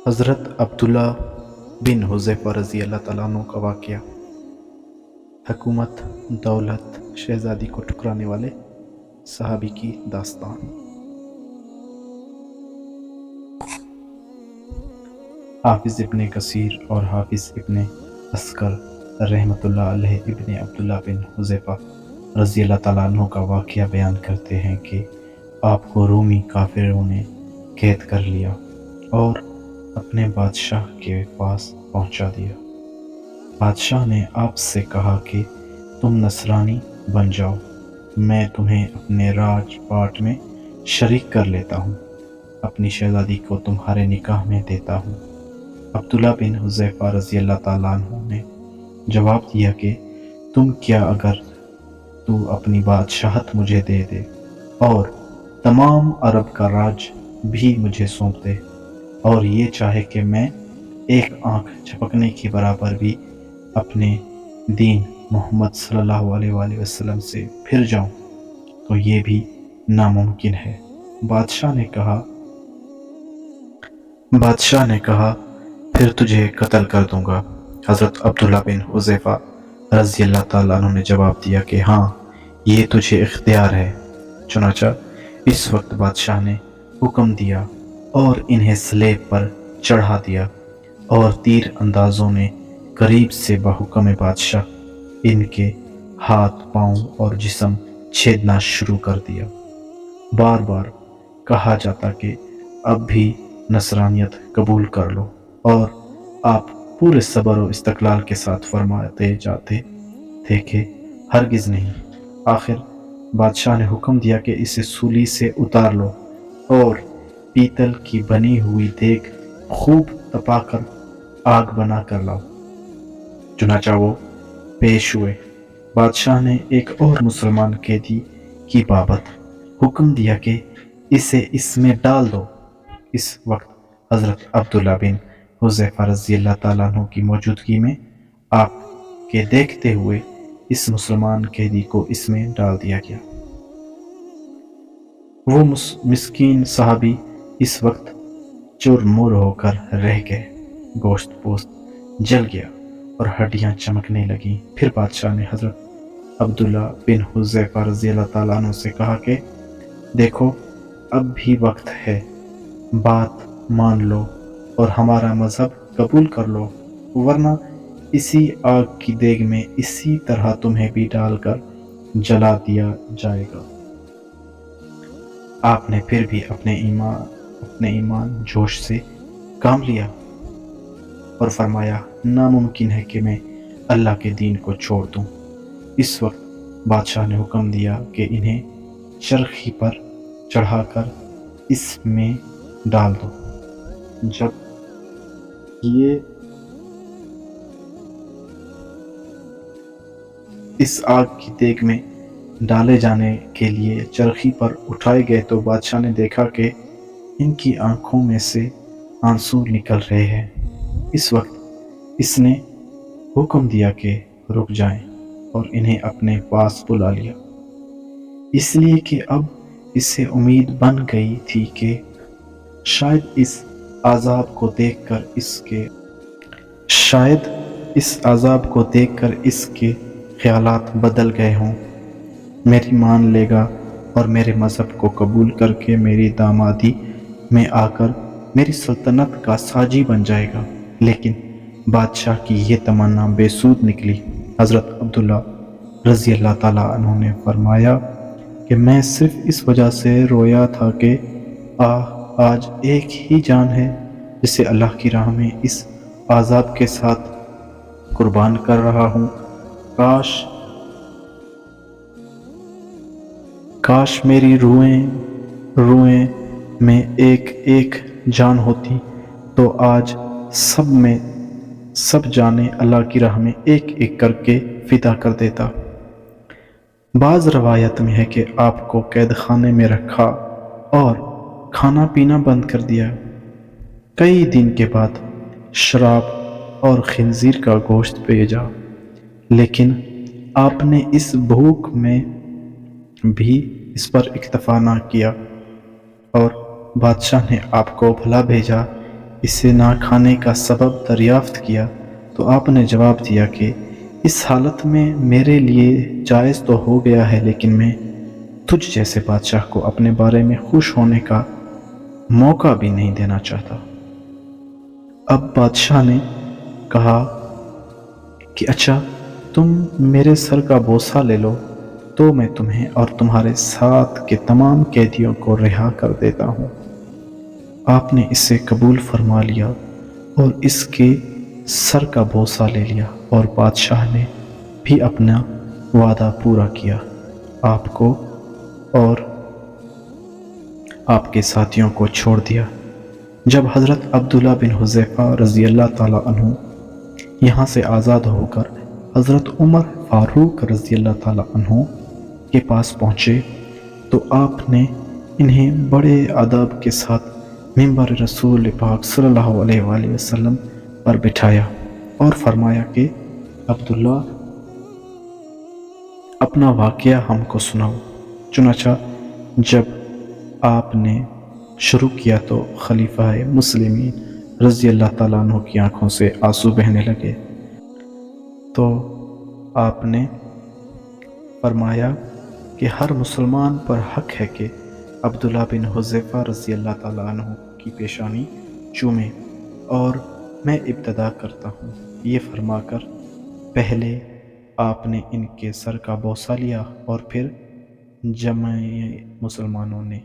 حضرت عبداللہ بن حذیفہ رضی اللہ تعالیٰ عنہ کا واقعہ۔ حکومت، دولت، شہزادی کو ٹھکرانے والے صحابی کی داستان۔ حافظ ابن کثیر اور حافظ ابن عسکر رحمۃ اللہ علیہ ابن عبداللہ بن حذیفہ رضی اللہ تعالیٰ عنہ کا واقعہ بیان کرتے ہیں کہ آپ کو رومی کافروں نے قید کر لیا اور اپنے بادشاہ کے پاس پہنچا دیا۔ بادشاہ نے آپ سے کہا کہ تم نصرانی بن جاؤ، میں تمہیں اپنے راج پاٹ میں شریک کر لیتا ہوں، اپنی شہزادی کو تمہارے نکاح میں دیتا ہوں۔ عبداللہ بن حذیفہ رضی اللہ تعالیٰ عنہ نے جواب دیا کہ تم کیا اگر تو اپنی بادشاہت مجھے دے دے اور تمام عرب کا راج بھی مجھے سونپ دے، اور یہ چاہے کہ میں ایک آنکھ جھپکنے کی برابر بھی اپنے دین محمد صلی اللہ علیہ وآلہ وسلم سے پھر جاؤں، تو یہ بھی ناممکن ہے۔ بادشاہ نے کہا پھر تجھے قتل کر دوں گا۔ حضرت عبداللہ بن حذیفہ رضی اللہ تعالیٰ عنہ نے جواب دیا کہ ہاں، یہ تجھے اختیار ہے۔ چنانچہ اس وقت بادشاہ نے حکم دیا اور انہیں سلیب پر چڑھا دیا، اور تیر اندازوں نے قریب سے بحکم بادشاہ ان کے ہاتھ، پاؤں اور جسم چھیدنا شروع کر دیا۔ بار بار کہا جاتا کہ اب بھی نصرانیت قبول کر لو، اور آپ پورے صبر و استقلال کے ساتھ فرماتے جاتے تھے کہ ہرگز نہیں۔ آخر بادشاہ نے حکم دیا کہ اسے سولی سے اتار لو اور پیتل کی بنی ہوئی دیگ خوب تپا کر آگ بنا کر لاؤ۔ چنانچہ وہ پیش ہوئے۔ بادشاہ نے ایک اور مسلمان قیدی کی بابت حکم دیا کہ اسے اس میں ڈال دو۔ اس وقت حضرت عبداللہ بن حذیفہ رضی اللہ تعالیٰ عنہ کی موجودگی میں آپ کے دیکھتے ہوئے اس مسلمان قیدی کو اس میں ڈال دیا گیا۔ وہ مسکین صحابی اس وقت چُرمر ہو کر رہ گئے، گوشت پوست جل گیا اور ہڈیاں چمکنے لگیں۔ پھر بادشاہ نے حضرت عبداللہ بن حذیفہ رضی اللہ تعالیٰ عنہ سے کہا کہ دیکھو، اب بھی وقت ہے، بات مان لو اور ہمارا مذہب قبول کر لو، ورنہ اسی آگ کی دیگ میں اسی طرح تمہیں بھی ڈال کر جلا دیا جائے گا۔ آپ نے پھر بھی اپنے ایمان جوش سے کام لیا اور فرمایا ناممکن ہے کہ میں اللہ کے دین کو چھوڑ دوں۔ اس وقت بادشاہ نے حکم دیا کہ انہیں چرخی پر چڑھا کر اس میں ڈال دو۔ جب یہ اس آگ کی دیگ میں ڈالے جانے کے لیے چرخی پر اٹھائے گئے تو بادشاہ نے دیکھا کہ ان کی آنکھوں میں سے آنسو نکل رہے ہیں۔ اس وقت اس نے حکم دیا کہ رک جائیں اور انہیں اپنے پاس بلا لیا، اس لیے کہ اب اسے امید بن گئی تھی کہ شاید اس عذاب کو دیکھ کر اس کے خیالات بدل گئے ہوں، میری مان لے گا اور میرے مذہب کو قبول کر کے میری دامادی میں آ کر میری سلطنت کا ساجی بن جائے گا۔ لیکن بادشاہ کی یہ تمنا بے سود نکلی۔ حضرت عبداللہ رضی اللہ تعالیٰ عنہ نے فرمایا کہ میں صرف اس وجہ سے رویا تھا کہ آج ایک ہی جان ہے جسے اللہ کی راہ میں اس عذاب کے ساتھ قربان کر رہا ہوں۔ کاش میری روئیں میں ایک ایک جان ہوتی تو آج سب جانیں اللہ کی راہ میں ایک ایک کر کے فدا کر دیتا۔ بعض روایت میں ہے کہ آپ کو قید خانے میں رکھا اور کھانا پینا بند کر دیا۔ کئی دن کے بعد شراب اور خنزیر کا گوشت بھیجا، لیکن آپ نے اس بھوک میں بھی اس پر اکتفا نہ کیا، اور بادشاہ نے آپ کو بھلا بھیجا اسے نہ کھانے کا سبب دریافت کیا تو آپ نے جواب دیا کہ اس حالت میں میرے لیے جائز تو ہو گیا ہے، لیکن میں تجھ جیسے بادشاہ کو اپنے بارے میں خوش ہونے کا موقع بھی نہیں دینا چاہتا۔ اب بادشاہ نے کہا کہ اچھا، تم میرے سر کا بوسہ لے لو تو میں تمہیں اور تمہارے ساتھ کے تمام قیدیوں کو رہا کر دیتا ہوں۔ آپ نے اسے قبول فرما لیا اور اس کے سر کا بوسہ لے لیا، اور بادشاہ نے بھی اپنا وعدہ پورا کیا، آپ کو اور آپ کے ساتھیوں کو چھوڑ دیا۔ جب حضرت عبداللہ بن حذیفہ رضی اللہ تعالیٰ عنہ یہاں سے آزاد ہو کر حضرت عمر فاروق رضی اللہ تعالیٰ عنہ کے پاس پہنچے تو آپ نے انہیں بڑے ادب کے ساتھ ممبر رسول پاک صلی اللہ علیہ وآلہ وسلم پر بٹھایا اور فرمایا کہ عبداللہ، اپنا واقعہ ہم کو سناؤ۔ چنانچہ جب آپ نے شروع کیا تو خلیفہ مسلمین رضی اللہ تعالیٰ عنہ کی آنکھوں سے آنسو بہنے لگے، تو آپ نے فرمایا کہ ہر مسلمان پر حق ہے کہ عبداللہ بن حذیفہ رضی اللہ تعالیٰ عنہ کی پیشانی چومے، اور میں ابتدا کرتا ہوں۔ یہ فرما کر پہلے آپ نے ان کے سر کا بوسہ لیا اور پھر جمع مسلمانوں نے